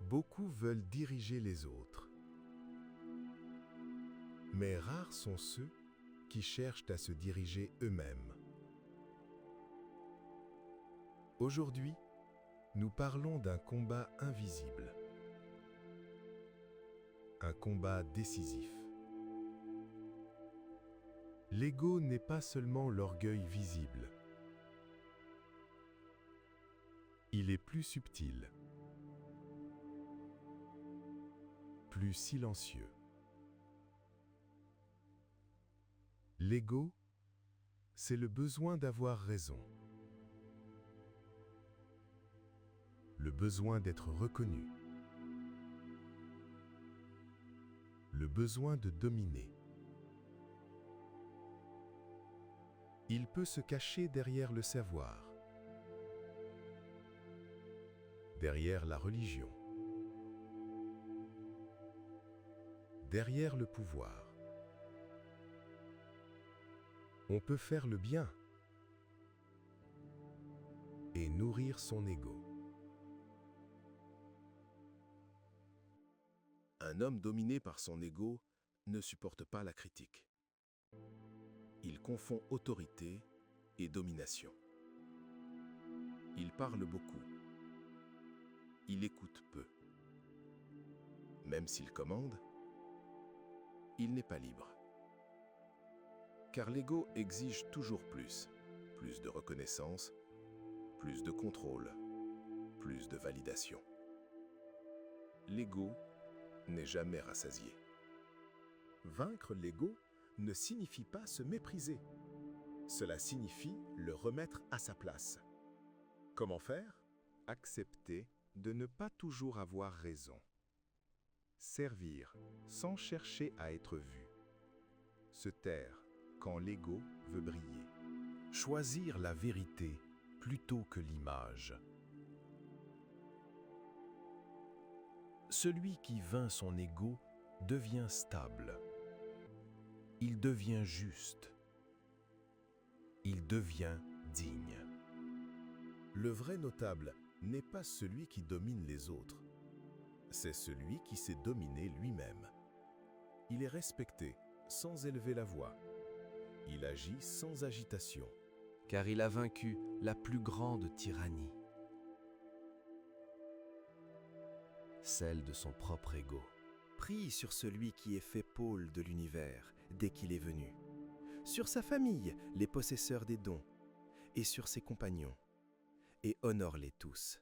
Beaucoup veulent diriger les autres. Mais rares sont ceux qui cherchent à se diriger eux-mêmes. Aujourd'hui, nous parlons d'un combat invisible. Un combat décisif. L'ego n'est pas seulement l'orgueil visible. Il est plus subtil, plus silencieux. L'ego, c'est le besoin d'avoir raison, le besoin d'être reconnu, le besoin de dominer. Il peut se cacher derrière le savoir, derrière la religion, derrière le pouvoir. On peut faire le bien et nourrir son ego. Un homme dominé par son ego ne supporte pas la critique. Il confond autorité et domination. Il parle beaucoup. Il écoute peu. Même s'il commande, il n'est pas libre. Car l'ego exige toujours plus. Plus de reconnaissance, plus de contrôle, plus de validation. L'ego n'est jamais rassasié. Vaincre l'ego ne signifie pas se mépriser. Cela signifie le remettre à sa place. Comment faire? Accepter de ne pas toujours avoir raison. Servir sans chercher à être vu. Se taire quand l'ego veut briller. Choisir la vérité plutôt que l'image. Celui qui vainc son ego devient stable. Il devient juste. Il devient digne. Le vrai notable n'est pas celui qui domine les autres. C'est celui qui sait dominer lui-même. Il est respecté sans élever la voix. Il agit sans agitation. Car il a vaincu la plus grande tyrannie, celle de son propre ego. Prie sur celui qui est fait pôle de l'univers dès qu'il est venu, sur sa famille, les possesseurs des dons, et sur ses compagnons, et honore-les tous.